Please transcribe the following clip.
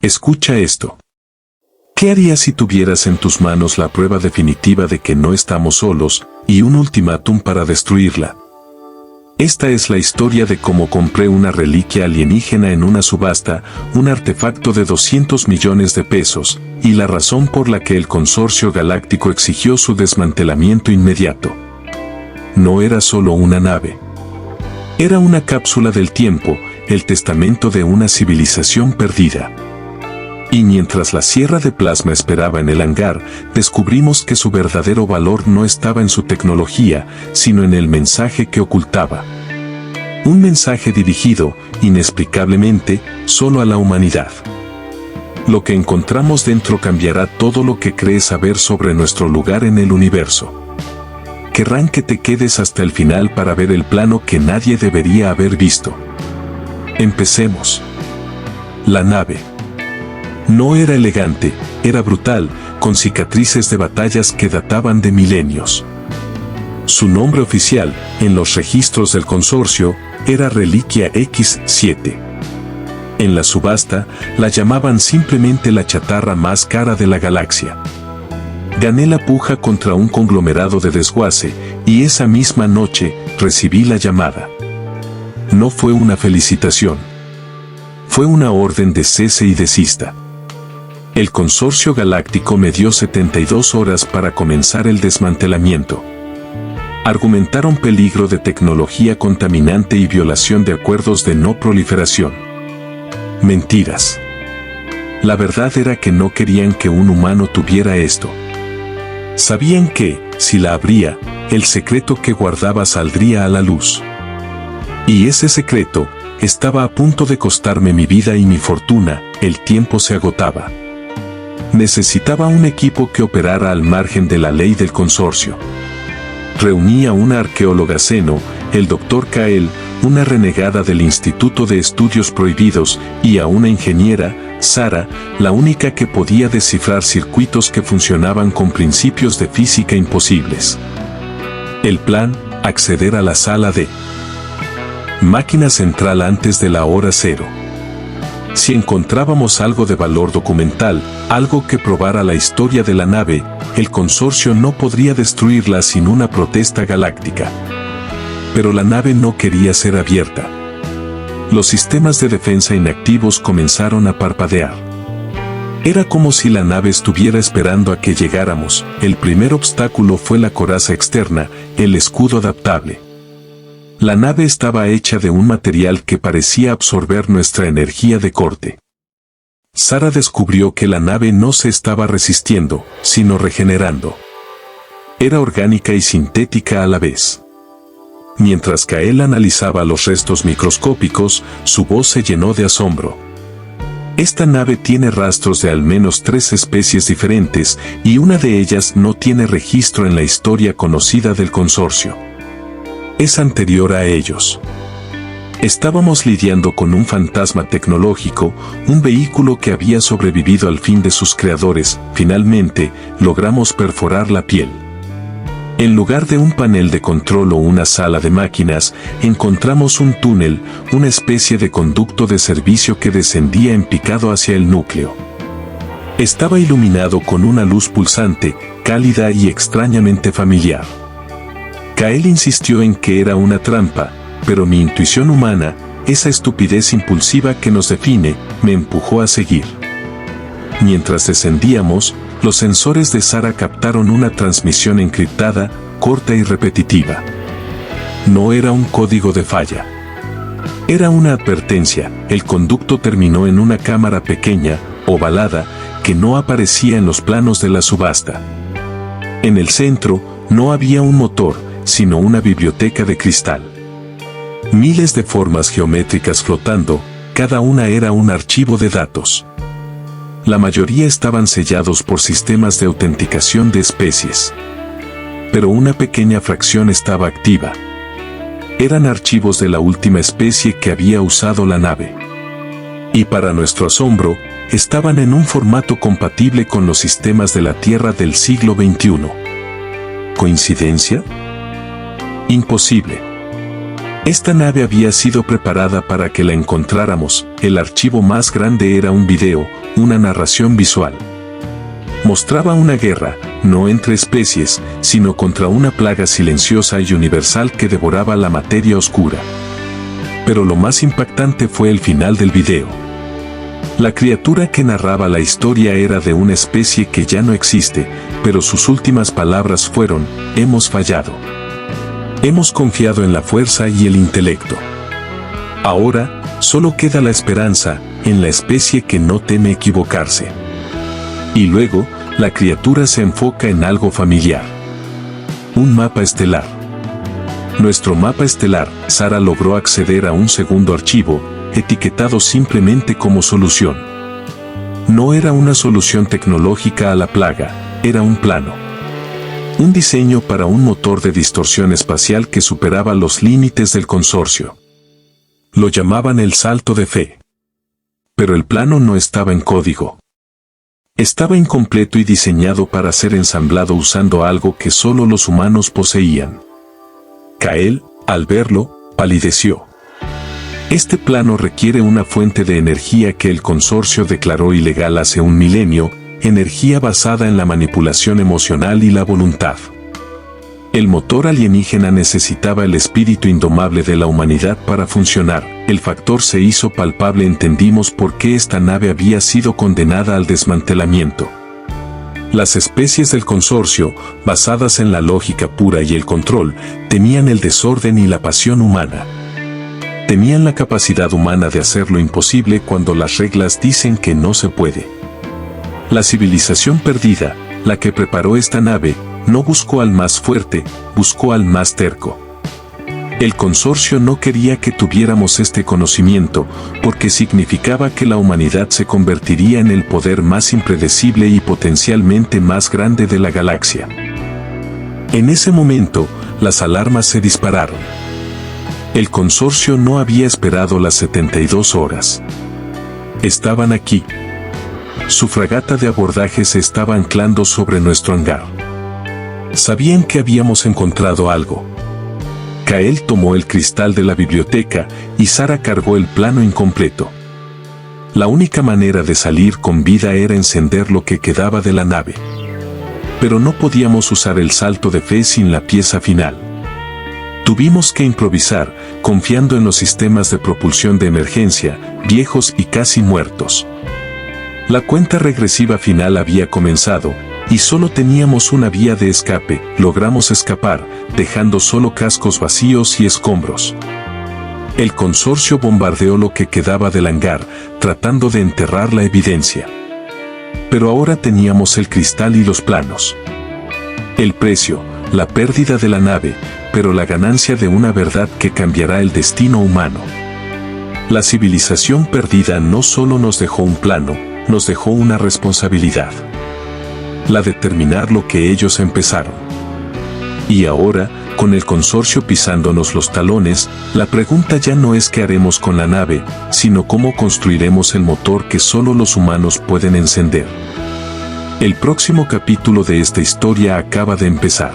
Escucha esto. ¿Qué harías si tuvieras en tus manos la prueba definitiva de que no estamos solos y un ultimátum para destruirla? Esta es la historia de cómo compré una reliquia alienígena en una subasta, un artefacto de 200 millones de pesos, y la razón por la que el Consorcio Galáctico exigió su desmantelamiento inmediato. No era solo una nave. Era una cápsula del tiempo, el testamento de una civilización perdida. Y mientras la sierra de plasma esperaba en el hangar, descubrimos que su verdadero valor no estaba en su tecnología, sino en el mensaje que ocultaba. Un mensaje dirigido, inexplicablemente, solo a la humanidad. Lo que encontramos dentro cambiará todo lo que crees saber sobre nuestro lugar en el universo. Querrán que te quedes hasta el final para ver el plano que nadie debería haber visto. Empecemos. La nave. No era elegante, era brutal, con cicatrices de batallas que databan de milenios. Su nombre oficial, en los registros del consorcio, era Reliquia X-7. En la subasta, la llamaban simplemente la chatarra más cara de la galaxia. Gané la puja contra un conglomerado de desguace, y esa misma noche, recibí la llamada. No fue una felicitación. Fue una orden de cese y desista. El Consorcio Galáctico me dio 72 horas para comenzar el desmantelamiento. Argumentaron peligro de tecnología contaminante y violación de acuerdos de no proliferación. Mentiras. La verdad era que no querían que un humano tuviera esto. Sabían que, si la abría, el secreto que guardaba saldría a la luz. Y ese secreto, estaba a punto de costarme mi vida y mi fortuna, el tiempo se agotaba. Necesitaba un equipo que operara al margen de la ley del consorcio. Reuní a una arqueóloga seno, el Dr. Kael, una renegada del Instituto de Estudios Prohibidos, y a una ingeniera, Sara, la única que podía descifrar circuitos que funcionaban con principios de física imposibles. El plan, acceder a la sala de máquina central antes de la hora cero. Si encontrábamos algo de valor documental, algo que probara la historia de la nave, el consorcio no podría destruirla sin una protesta galáctica. Pero la nave no quería ser abierta. Los sistemas de defensa inactivos comenzaron a parpadear. Era como si la nave estuviera esperando a que llegáramos. El primer obstáculo fue la coraza externa, el escudo adaptable. La nave estaba hecha de un material que parecía absorber nuestra energía de corte. Sara descubrió que la nave no se estaba resistiendo, sino regenerando. Era orgánica y sintética a la vez. Mientras Kael analizaba los restos microscópicos, su voz se llenó de asombro. Esta nave tiene rastros de al menos 3 especies diferentes, y una de ellas no tiene registro en la historia conocida del consorcio. Es anterior a ellos. Estábamos lidiando con un fantasma tecnológico, un vehículo que había sobrevivido al fin de sus creadores. Finalmente, logramos perforar la piel. En lugar de un panel de control o una sala de máquinas, encontramos un túnel, una especie de conducto de servicio que descendía en picado hacia el núcleo. Estaba iluminado con una luz pulsante, cálida y extrañamente familiar. Kael insistió en que era una trampa, pero mi intuición humana, esa estupidez impulsiva que nos define, me empujó a seguir. Mientras descendíamos, los sensores de Sara captaron una transmisión encriptada, corta y repetitiva. No era un código de falla. Era una advertencia. El conducto terminó en una cámara pequeña, ovalada, que no aparecía en los planos de la subasta. En el centro, no había un motor, sino una biblioteca de cristal. Miles de formas geométricas flotando, cada una era un archivo de datos. La mayoría estaban sellados por sistemas de autenticación de especies. Pero una pequeña fracción estaba activa. Eran archivos de la última especie que había usado la nave. Y para nuestro asombro, estaban en un formato compatible con los sistemas de la Tierra del siglo XXI. ¿Coincidencia? Imposible. Esta nave había sido preparada para que la encontráramos. El archivo más grande era un video, una narración visual. Mostraba una guerra, no entre especies, sino contra una plaga silenciosa y universal que devoraba la materia oscura. Pero lo más impactante fue el final del video. La criatura que narraba la historia era de una especie que ya no existe, pero sus últimas palabras fueron: hemos fallado. Hemos confiado en la fuerza y el intelecto. Ahora, solo queda la esperanza, en la especie que no teme equivocarse. Y luego, la criatura se enfoca en algo familiar. Un mapa estelar. Nuestro mapa estelar, Sara logró acceder a un segundo archivo, etiquetado simplemente como solución. No era una solución tecnológica a la plaga, era un plano. Un diseño para un motor de distorsión espacial que superaba los límites del consorcio. Lo llamaban el salto de fe. Pero el plano no estaba en código. Estaba incompleto y diseñado para ser ensamblado usando algo que solo los humanos poseían. Kael, al verlo, palideció. Este plano requiere una fuente de energía que el consorcio declaró ilegal hace un milenio, energía basada en la manipulación emocional y la voluntad. El motor alienígena necesitaba el espíritu indomable de la humanidad para funcionar. El factor se hizo palpable, entendimos por qué esta nave había sido condenada al desmantelamiento. Las especies del consorcio, basadas en la lógica pura y el control, temían el desorden y la pasión humana. Temían la capacidad humana de hacer lo imposible cuando las reglas dicen que no se puede. La civilización perdida, la que preparó esta nave, no buscó al más fuerte, buscó al más terco. El consorcio no quería que tuviéramos este conocimiento, porque significaba que la humanidad se convertiría en el poder más impredecible y potencialmente más grande de la galaxia. En ese momento, las alarmas se dispararon. El consorcio no había esperado las 72 horas. Estaban aquí. Su fragata de abordaje se estaba anclando sobre nuestro hangar. Sabían que habíamos encontrado algo. Kael tomó el cristal de la biblioteca y Sara cargó el plano incompleto. La única manera de salir con vida era encender lo que quedaba de la nave. Pero no podíamos usar el salto de fe sin la pieza final. Tuvimos que improvisar, confiando en los sistemas de propulsión de emergencia, viejos y casi muertos. La cuenta regresiva final había comenzado, y solo teníamos una vía de escape. Logramos escapar, dejando solo cascos vacíos y escombros. El consorcio bombardeó lo que quedaba del hangar, tratando de enterrar la evidencia. Pero ahora teníamos el cristal y los planos. El precio, la pérdida de la nave, pero la ganancia de una verdad que cambiará el destino humano. La civilización perdida no solo nos dejó un plano, nos dejó una responsabilidad. La de terminar lo que ellos empezaron. Y ahora, con el consorcio pisándonos los talones, la pregunta ya no es qué haremos con la nave, sino cómo construiremos el motor que solo los humanos pueden encender. El próximo capítulo de esta historia acaba de empezar.